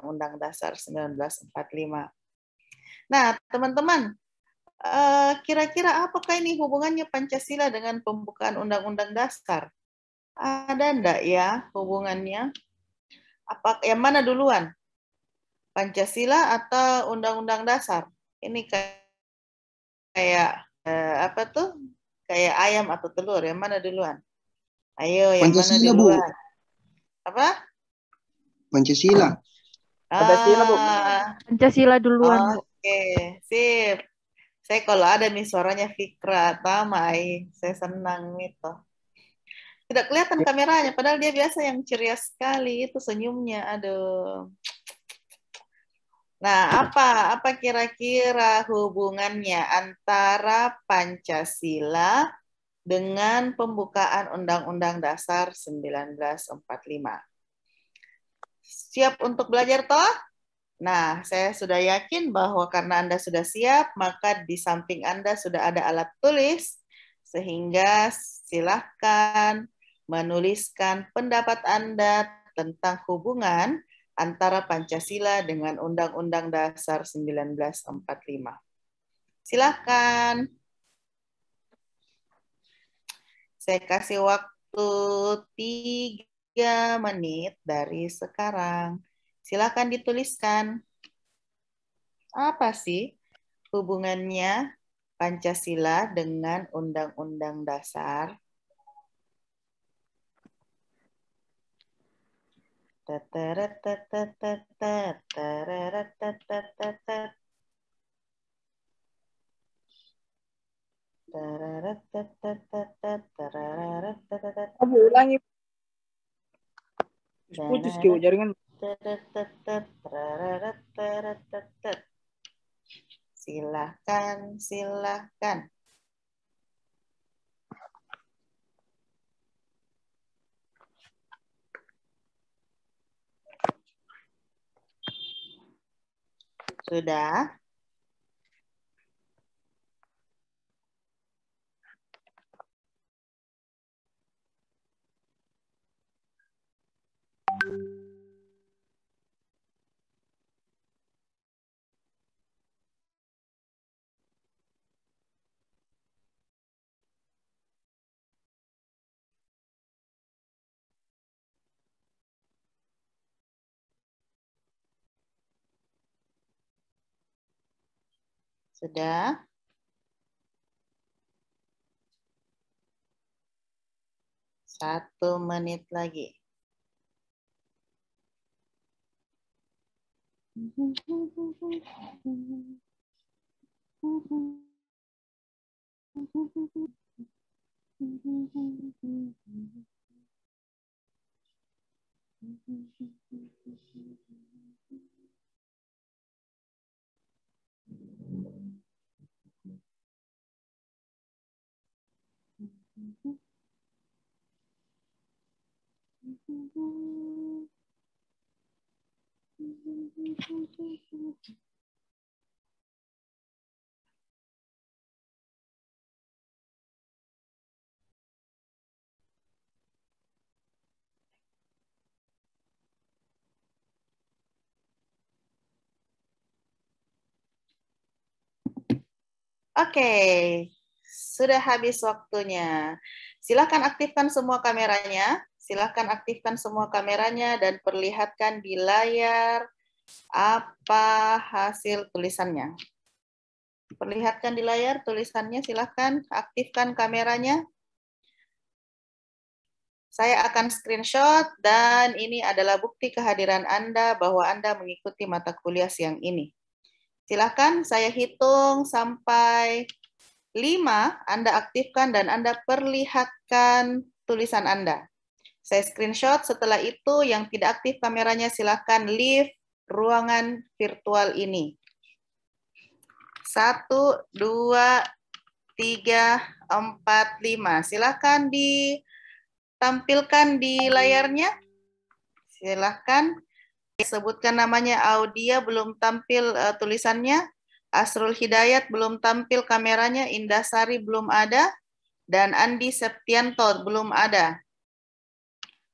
Undang-Undang Dasar 1945. Nah, teman-teman, kira-kira apakah ini hubungannya Pancasila dengan pembukaan Undang-Undang Dasar? Ada enggak ya hubungannya? Apa yang mana duluan? Pancasila atau Undang-Undang Dasar? Ini kayak apa tuh? Kayak ayam atau telur, yang mana duluan? Ayo, yang mana Pancasila, Bu. duluan? Apa? Pancasila. Pancasila, Bu. Pancasila duluan, Bu. Oke, sip. Saya kalau ada nih suaranya Fikra, Tamai, saya senang itu. Tidak kelihatan kameranya, padahal dia biasa yang ceria sekali, itu senyumnya, aduh. Nah, apa kira-kira hubungannya antara Pancasila dengan pembukaan Undang-Undang Dasar 1945? Siap untuk belajar toh? Nah, saya sudah yakin bahwa karena Anda sudah siap, maka di samping Anda sudah ada alat tulis, sehingga silahkan menuliskan pendapat Anda tentang hubungan antara Pancasila dengan Undang-Undang Dasar 1945. Silahkan. Saya kasih waktu 3 menit dari sekarang. Silakan dituliskan. Apa sih hubungannya Pancasila dengan Undang-Undang Dasar? Abu ulangi. Putus ke jaringan. Silahkan, silahkan. Sudah? Sudah? Satu menit lagi. Oke, sudah habis waktunya. Silakan aktifkan semua kameranya. Silakan aktifkan semua kameranya dan perlihatkan di layar apa hasil tulisannya. Perlihatkan di layar tulisannya, silakan aktifkan kameranya. Saya akan screenshot dan ini adalah bukti kehadiran Anda bahwa Anda mengikuti mata kuliah siang ini. Silakan saya hitung sampai 5, Anda aktifkan dan Anda perlihatkan tulisan Anda. Saya screenshot, setelah itu yang tidak aktif kameranya silakan leave ruangan virtual ini. 1, 2, 3, 4, 5. Silakan ditampilkan di layarnya. Silakan. Sebutkan namanya. Audia belum tampil tulisannya. Asrul Hidayat belum tampil kameranya. Indah Sari belum ada. Dan Andi Septianto belum ada.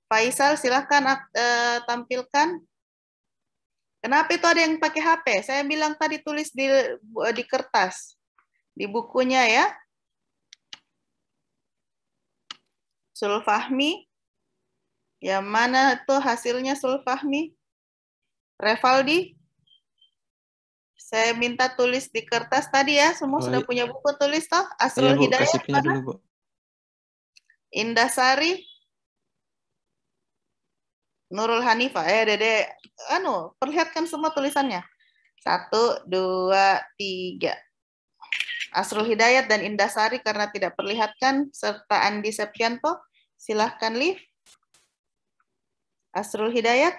Faisal silahkan tampilkan. Kenapa itu ada yang pakai HP? Saya bilang tadi tulis di kertas, di bukunya ya. Sulfahmi. Yang mana tuh hasilnya Sulfahmi? Revaldi? Saya minta tulis di kertas tadi ya. Semua Oh, sudah iya. punya buku tulis toh? Iya Asrul Bu, Hidayat kasih punya mana? dulu Bu. Indasari? Nurul Hanifah. Dede. Perlihatkan semua tulisannya. 1, 2, 3. Asrul Hidayat dan Indasari karena tidak perlihatkan, serta Andi Septianto. Silahkan live. Asrul Hidayat.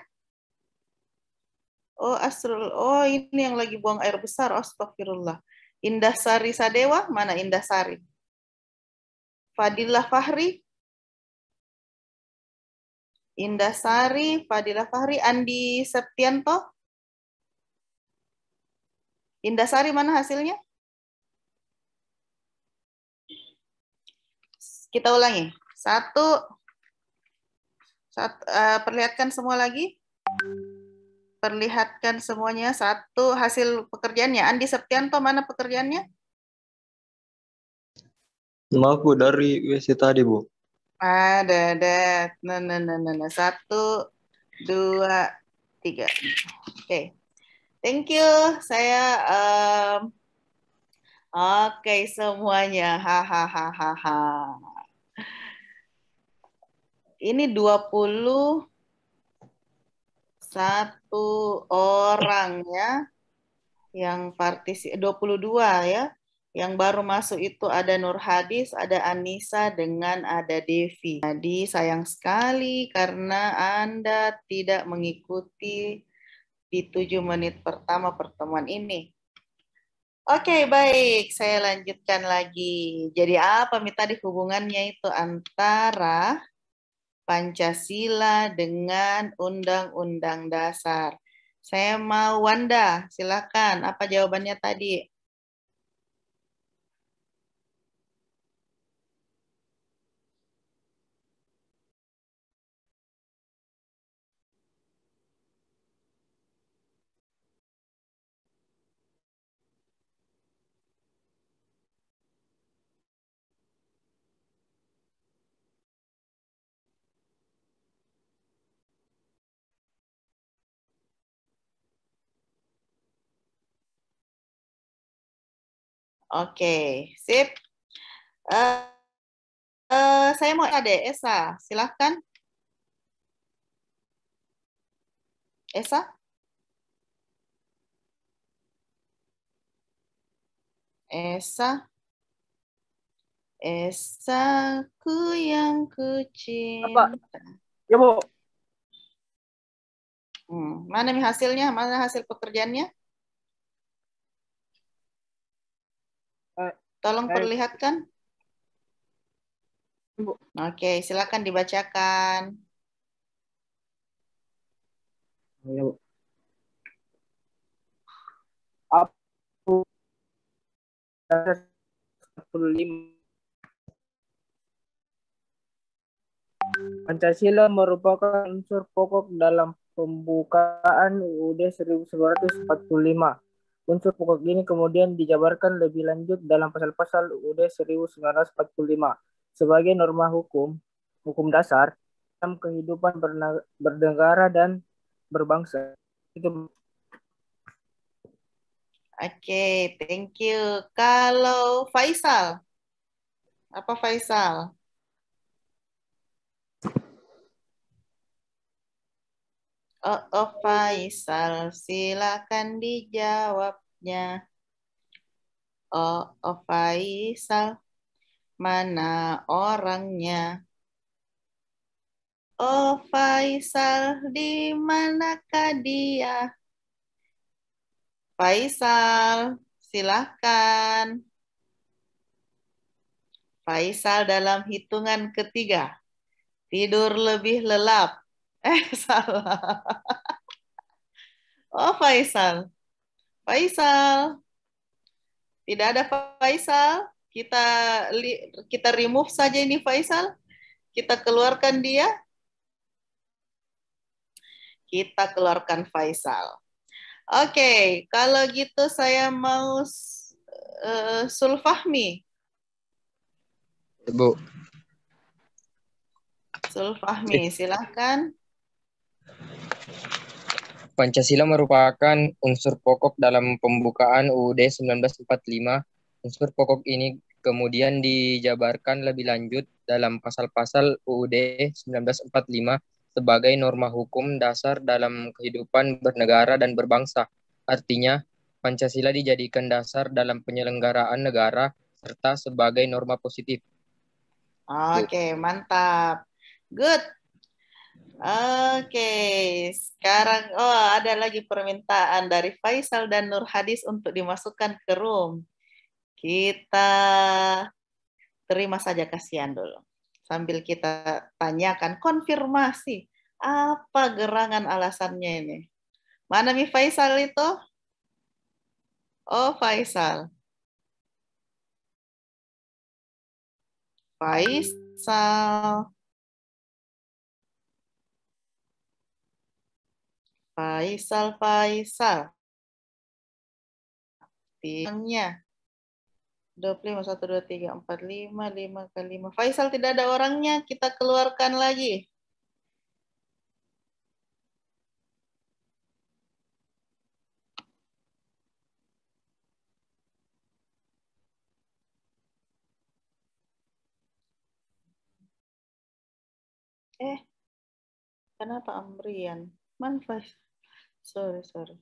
Oh, ini yang lagi buang air besar. Astagfirullah. Indasari Sadewa, mana Indasari? Fadilah Fahri. Indasari, Fadilah Fahri, Andi Septianto. Indasari mana hasilnya? Kita ulangi. 1, perlihatkan semua lagi. Perlihatkan semuanya. 1 hasil pekerjaannya. Andi Septianto mana pekerjaannya? Maaf Bu, dari WC tadi Bu. Ada. Nah. 1, 2, 3. Oke. Thank you. Saya oke semuanya. Hahaha. Ini 21 orang ya yang 22 ya. Yang baru masuk itu ada Nur Hadis, ada Anissa, dengan ada Devi. Jadi sayang sekali karena Anda tidak mengikuti di 7 menit pertama pertemuan ini. Oke, baik. Saya lanjutkan lagi. Jadi apa tadi hubungannya itu antara Pancasila dengan Undang-Undang Dasar? Saya mau Wanda, silakan. Apa jawabannya tadi? Oke, sip. Saya mau ada Esa, silahkan. Esa? Esa? Esaku yang kucinta. Ya Bu. Mana nih hasilnya? Mana hasil pekerjaannya? Tolong perlihatkan. Bu. Oke, silakan dibacakan. Ya Bu. Aku 45. Pancasila merupakan unsur pokok dalam pembukaan UUD 1945. Unsur pokok ini kemudian dijabarkan lebih lanjut dalam pasal-pasal UUD 1945 sebagai norma hukum dasar dalam kehidupan bernegara dan berbangsa. Itu. Oke, thank you. Kalau Faisal, apa Faisal? Oh, Faisal, silakan dijawabnya. Oh, Faisal, mana orangnya? Oh, Faisal, di manakah dia? Faisal, silahkan. Faisal dalam hitungan ketiga. Tidur lebih lelap. Salah. Oh, Faisal. Faisal. Tidak ada Faisal. Kita remove saja ini Faisal. Kita keluarkan dia. Kita keluarkan Faisal. Oke, kalau gitu saya mau Sulfahmi. Bu. Sulfahmi, silahkan. Pancasila merupakan unsur pokok dalam pembukaan UUD 1945. Unsur pokok ini kemudian dijabarkan lebih lanjut dalam pasal-pasal UUD 1945 sebagai norma hukum dasar dalam kehidupan bernegara dan berbangsa. Artinya, Pancasila dijadikan dasar dalam penyelenggaraan negara serta sebagai norma positif. Oke, mantap. Good. Oke, sekarang ada lagi permintaan dari Faisal dan Nur Hadis untuk dimasukkan ke room. Kita terima saja kasihan dulu. Sambil kita tanyakan, konfirmasi. Apa gerangan alasannya ini? Mana Mi Faisal itu? Oh, Faisal. Faisal. Faisal. Tilangnya 25, 1, 2, 3, 4, 5, 5 kali 5. Faisal tidak ada orangnya, kita keluarkan lagi. Kenapa Amrian? Man Faisal. Sorry.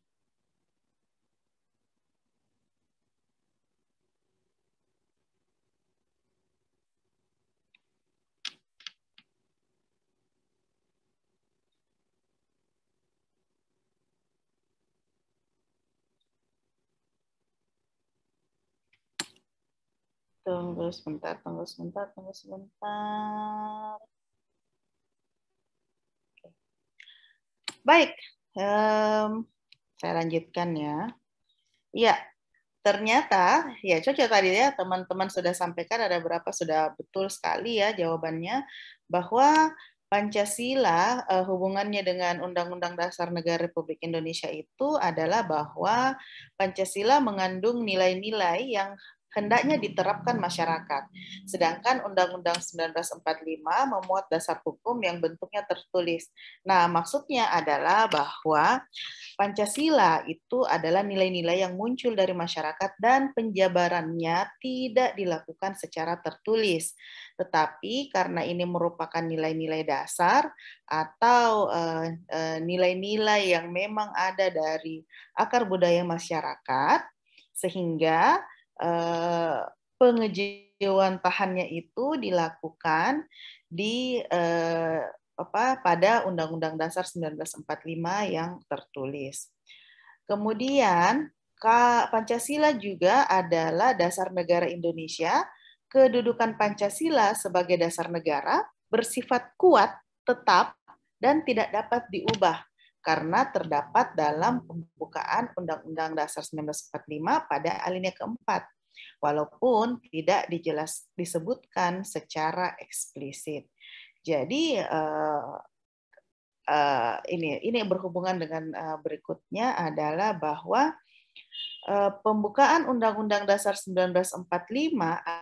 Tunggu sebentar. Baik, saya lanjutkan ya. Ya, ternyata, ya cocok tadi ya, teman-teman sudah sampaikan ada berapa sudah betul sekali ya jawabannya, bahwa Pancasila hubungannya dengan Undang-Undang Dasar Negara Republik Indonesia itu adalah bahwa Pancasila mengandung nilai-nilai yang hendaknya diterapkan masyarakat. Sedangkan Undang-Undang 1945 memuat dasar hukum yang bentuknya tertulis. Nah, maksudnya adalah bahwa Pancasila itu adalah nilai-nilai yang muncul dari masyarakat dan penjabarannya tidak dilakukan secara tertulis. Tetapi karena ini merupakan nilai-nilai dasar atau nilai-nilai yang memang ada dari akar budaya masyarakat, sehingga pengejawantahannya itu dilakukan di pada Undang-Undang Dasar 1945 yang tertulis. Kemudian Pancasila juga adalah dasar negara Indonesia. Kedudukan Pancasila sebagai dasar negara bersifat kuat, tetap, dan tidak dapat diubah karena terdapat dalam pembukaan Undang-Undang Dasar 1945 pada alinea keempat, walaupun tidak disebutkan secara eksplisit. Jadi ini berhubungan dengan berikutnya adalah bahwa pembukaan Undang-Undang Dasar 1945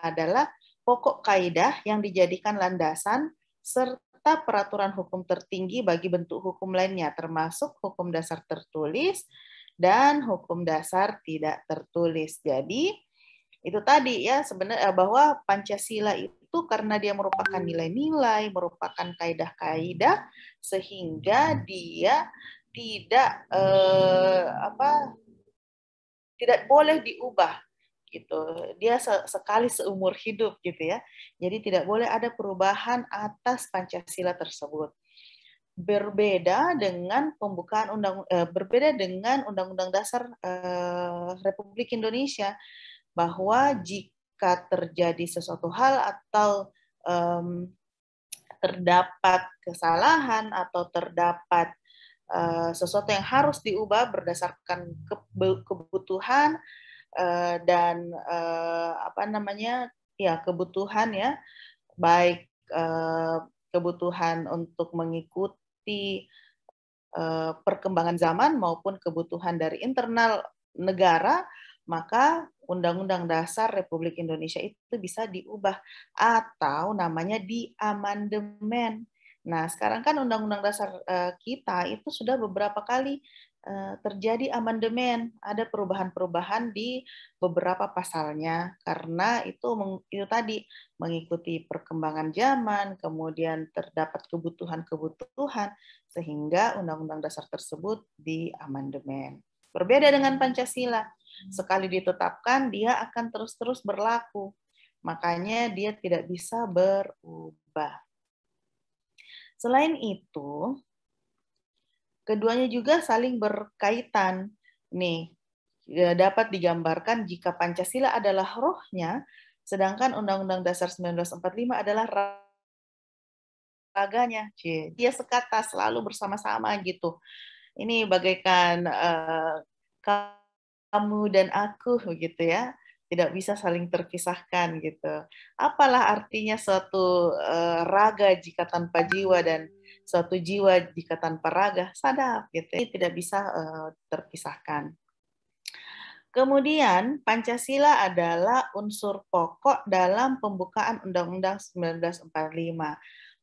adalah pokok kaidah yang dijadikan landasan serta peraturan hukum tertinggi bagi bentuk hukum lainnya, termasuk hukum dasar tertulis dan hukum dasar tidak tertulis. Jadi itu tadi ya sebenarnya bahwa Pancasila itu karena dia merupakan nilai-nilai, merupakan kaidah-kaidah, sehingga dia tidak boleh diubah gitu. Dia sekali seumur hidup gitu ya. Jadi tidak boleh ada perubahan atas Pancasila tersebut. Berbeda dengan Undang-Undang Dasar Republik Indonesia, bahwa jika terjadi sesuatu hal atau terdapat kesalahan atau terdapat sesuatu yang harus diubah berdasarkan kebutuhan dan kebutuhan ya, baik kebutuhan untuk mengikuti perkembangan zaman maupun kebutuhan dari internal negara, maka Undang-Undang Dasar Republik Indonesia itu bisa diubah atau namanya diamandemen. Nah, sekarang kan Undang-Undang Dasar kita itu sudah beberapa kali terjadi amandemen, ada perubahan-perubahan di beberapa pasalnya karena itu tadi mengikuti perkembangan zaman, kemudian terdapat kebutuhan-kebutuhan sehingga Undang-Undang Dasar tersebut diamandemen. Berbeda dengan Pancasila, sekali ditetapkan dia akan terus-terus berlaku, makanya dia tidak bisa berubah. Selain itu, keduanya juga saling berkaitan. Nih, dapat digambarkan jika Pancasila adalah rohnya, sedangkan Undang-Undang Dasar 1945 adalah raganya. Dia sekata selalu bersama-sama gitu. Ini bagaikan kamu dan aku gitu ya. Tidak bisa saling terpisahkan gitu. Apalah artinya suatu raga jika tanpa jiwa dan suatu jiwa jika tanpa raga? Sadap gitu. Ini tidak bisa terpisahkan. Kemudian Pancasila adalah unsur pokok dalam pembukaan Undang-Undang 1945.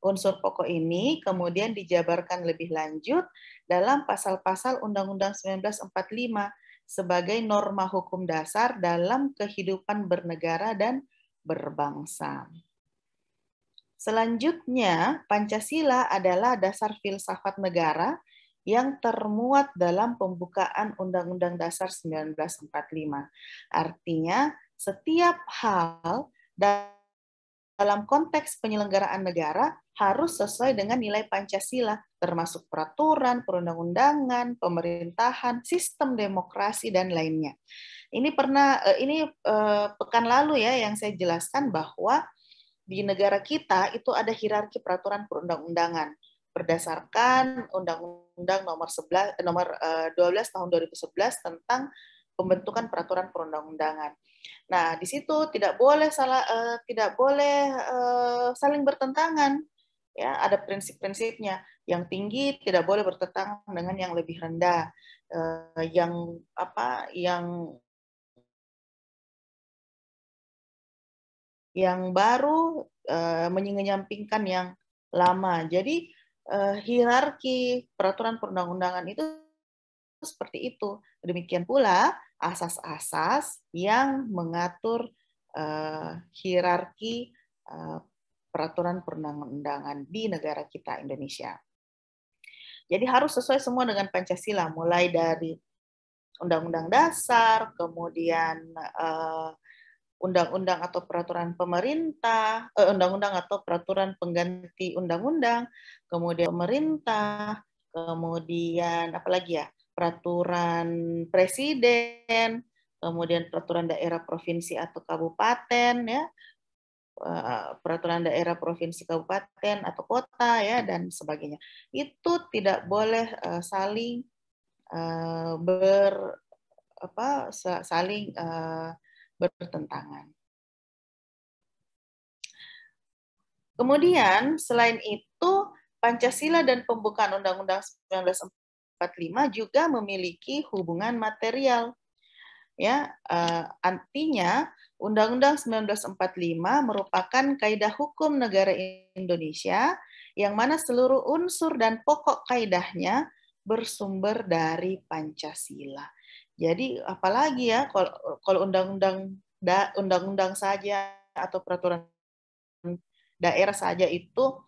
Unsur pokok ini kemudian dijabarkan lebih lanjut dalam pasal-pasal Undang-Undang 1945 sebagai norma hukum dasar dalam kehidupan bernegara dan berbangsa. Selanjutnya, Pancasila adalah dasar filsafat negara yang termuat dalam pembukaan Undang-Undang Dasar 1945. Artinya, setiap hal dalam konteks penyelenggaraan negara harus sesuai dengan nilai Pancasila, termasuk peraturan, perundang-undangan, pemerintahan, sistem demokrasi, dan lainnya. Ini pekan lalu ya yang saya jelaskan bahwa di negara kita itu ada hierarki peraturan perundang-undangan berdasarkan Undang-Undang nomor 12 tahun 2011 tentang pembentukan peraturan perundang-undangan. Nah, di situ tidak boleh saling bertentangan. Ya, ada prinsip-prinsipnya. Yang tinggi tidak boleh bertentangan dengan yang lebih rendah. Yang baru menyampingkan yang lama. Jadi hierarki peraturan perundang-undangan itu seperti itu. Demikian pula asas-asas yang mengatur hierarki peraturan perundang-undangan di negara kita Indonesia. Jadi harus sesuai semua dengan Pancasila, mulai dari Undang-Undang Dasar, kemudian undang-undang atau peraturan pemerintah, undang-undang atau peraturan pengganti undang-undang, kemudian pemerintah, kemudian apalagi ya, peraturan presiden, kemudian peraturan daerah provinsi atau kabupaten ya, peraturan daerah provinsi kabupaten atau kota ya dan sebagainya. Itu tidak boleh saling bertentangan. Kemudian selain itu Pancasila dan pembukaan Undang-Undang 1945 juga memiliki hubungan material. Ya, artinya Undang-Undang 1945 merupakan kaidah hukum negara Indonesia yang mana seluruh unsur dan pokok kaidahnya bersumber dari Pancasila. Jadi apalagi ya kalau undang-undang saja atau peraturan daerah saja itu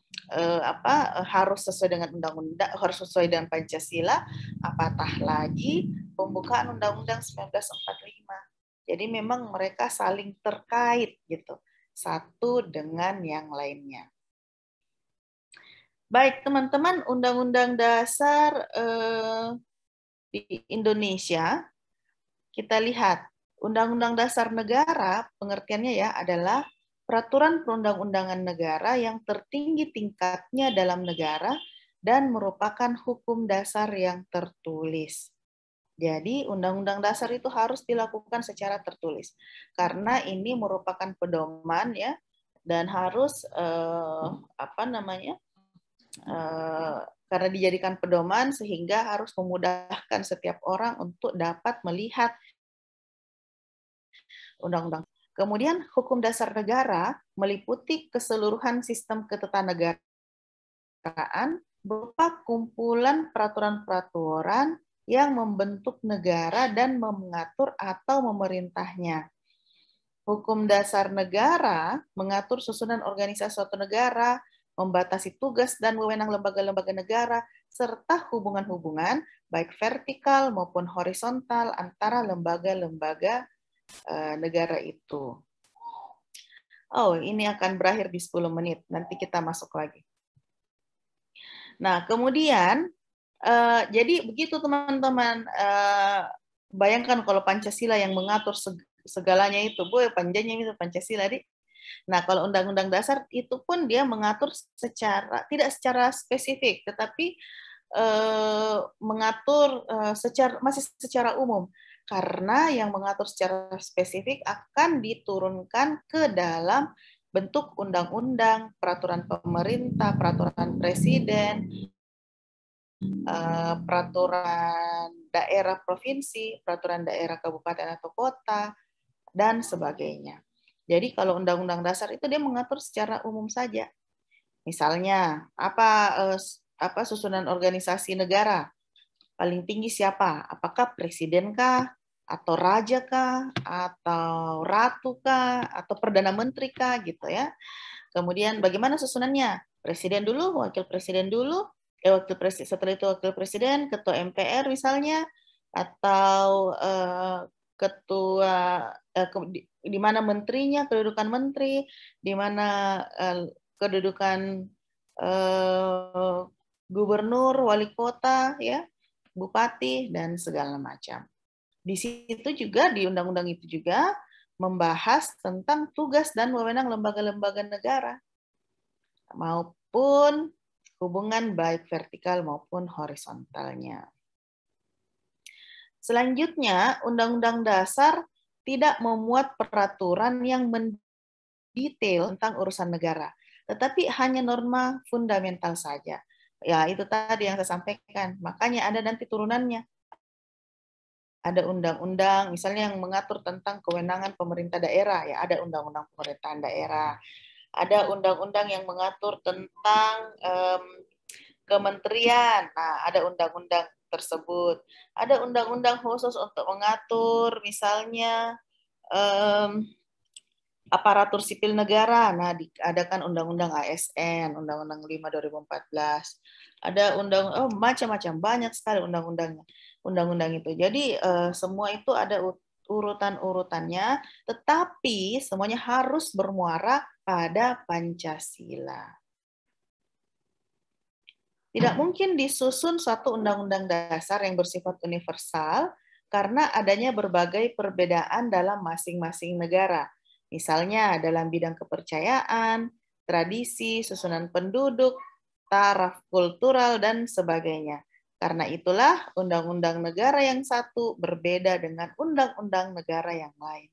harus sesuai dengan undang-undang, harus sesuai dengan Pancasila, apatah lagi pembukaan Undang-Undang 1945. Jadi memang mereka saling terkait gitu, satu dengan yang lainnya. Baik, teman-teman, Undang-Undang Dasar di Indonesia, kita lihat Undang-Undang Dasar Negara, pengertiannya ya adalah peraturan perundang-undangan negara yang tertinggi tingkatnya dalam negara dan merupakan hukum dasar yang tertulis. Jadi Undang-Undang Dasar itu harus dilakukan secara tertulis karena ini merupakan pedoman ya dan harus karena dijadikan pedoman sehingga harus memudahkan setiap orang untuk dapat melihat undang-undang. Kemudian hukum dasar negara meliputi keseluruhan sistem ketatanegaraan berupa kumpulan peraturan-peraturan yang membentuk negara dan mengatur atau memerintahnya. Hukum dasar negara mengatur susunan organisasi suatu negara, membatasi tugas dan wewenang lembaga-lembaga negara, serta hubungan-hubungan baik vertikal maupun horizontal antara lembaga-lembaga negara itu. Oh, ini akan berakhir di 10 menit. Nanti kita masuk lagi. Nah, kemudian, jadi begitu teman-teman. Bayangkan kalau Pancasila yang mengatur segalanya itu, panjangnya itu Pancasila, Dik. Nah, kalau Undang-Undang Dasar itu pun dia mengatur tidak secara spesifik, tetapi mengatur masih secara umum. Karena yang mengatur secara spesifik akan diturunkan ke dalam bentuk undang-undang, peraturan pemerintah, peraturan presiden, peraturan daerah provinsi, peraturan daerah kabupaten atau kota, dan sebagainya. Jadi kalau Undang-Undang Dasar itu dia mengatur secara umum saja. Misalnya, apa susunan organisasi negara? Paling tinggi siapa? Apakah presiden kah? Atau raja kah? Atau ratu kah? Atau perdana menteri kah? Gitu ya. Kemudian bagaimana susunannya? Presiden dulu, wakil presiden dulu, setelah itu wakil presiden, ketua MPR misalnya, atau ketua di mana menterinya, kedudukan menteri, di mana kedudukan gubernur, wali kota, ya, bupati, dan segala macam. Di situ juga, di undang-undang itu juga membahas tentang tugas dan wewenang lembaga-lembaga negara, maupun hubungan baik vertikal maupun horizontalnya. Selanjutnya, Undang-Undang Dasar tidak memuat peraturan yang mendetail tentang urusan negara, tetapi hanya norma fundamental saja. Ya, itu tadi yang saya sampaikan. Makanya ada nanti turunannya. Ada undang-undang, misalnya yang mengatur tentang kewenangan pemerintah daerah, ya ada undang-undang pemerintahan daerah. Ada undang-undang yang mengatur tentang kementerian. Nah, ada undang-undang tersebut. Ada undang-undang khusus untuk mengatur misalnya aparatur sipil negara. Nah, diadakan undang-undang ASN, undang-undang 5 2014. Ada macam-macam, banyak sekali undang-undangnya. Undang-undang itu. Jadi semua itu ada urutan-urutannya, tetapi semuanya harus bermuara pada Pancasila. Tidak mungkin disusun suatu undang-undang dasar yang bersifat universal karena adanya berbagai perbedaan dalam masing-masing negara. Misalnya dalam bidang kepercayaan, tradisi, susunan penduduk, taraf kultural, dan sebagainya. Karena itulah undang-undang negara yang satu berbeda dengan undang-undang negara yang lain.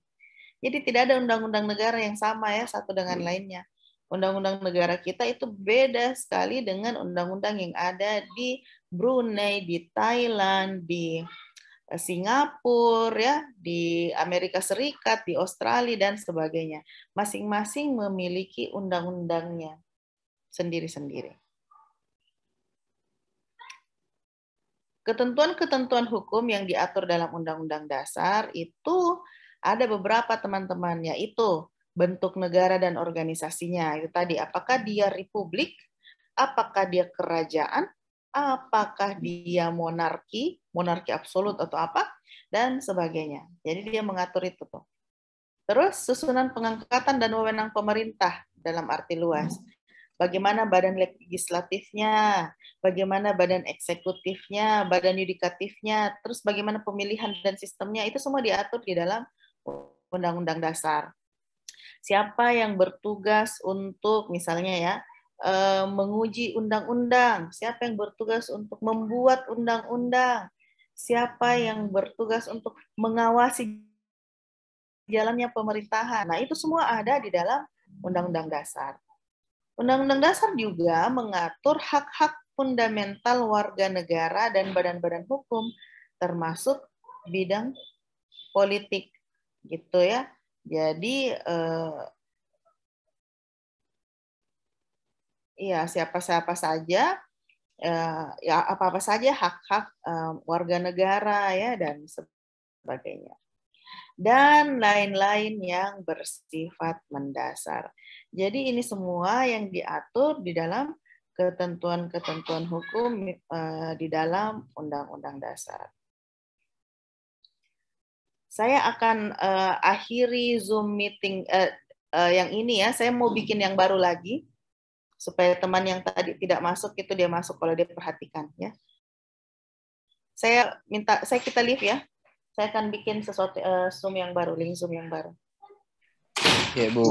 Jadi tidak ada undang-undang negara yang sama ya satu dengan lainnya. Undang-undang negara kita itu beda sekali dengan undang-undang yang ada di Brunei, di Thailand, di Singapura, ya, di Amerika Serikat, di Australia, dan sebagainya. Masing-masing memiliki undang-undangnya sendiri-sendiri. Ketentuan-ketentuan hukum yang diatur dalam Undang-Undang Dasar itu ada beberapa teman-teman, yaitu bentuk negara dan organisasinya. Itu tadi, apakah dia republik, apakah dia kerajaan, apakah dia monarki absolut atau apa, dan sebagainya. Jadi dia mengatur itu tuh. Terus susunan pengangkatan dan wewenang pemerintah dalam arti luas. Bagaimana badan legislatifnya, bagaimana badan eksekutifnya, badan yudikatifnya, terus bagaimana pemilihan dan sistemnya, itu semua diatur di dalam Undang-Undang Dasar. Siapa yang bertugas untuk misalnya ya menguji undang-undang, siapa yang bertugas untuk membuat undang-undang, siapa yang bertugas untuk mengawasi jalannya pemerintahan. Nah, itu semua ada di dalam Undang-Undang Dasar. Undang-Undang Dasar juga mengatur hak-hak fundamental warga negara dan badan-badan hukum, termasuk bidang politik, gitu ya. Jadi ya siapa-siapa saja, ya apa-apa saja hak-hak warga negara ya dan sebagainya. Dan lain-lain yang bersifat mendasar. Jadi ini semua yang diatur di dalam ketentuan-ketentuan hukum di dalam Undang-Undang Dasar. Saya akan akhiri Zoom meeting yang ini ya. Saya mau bikin yang baru lagi supaya teman yang tadi tidak masuk itu dia masuk kalau dia perhatikan ya. Saya kita leave ya. Saya akan bikin sesuatu Zoom yang baru, link Zoom yang baru. Ya, Bu.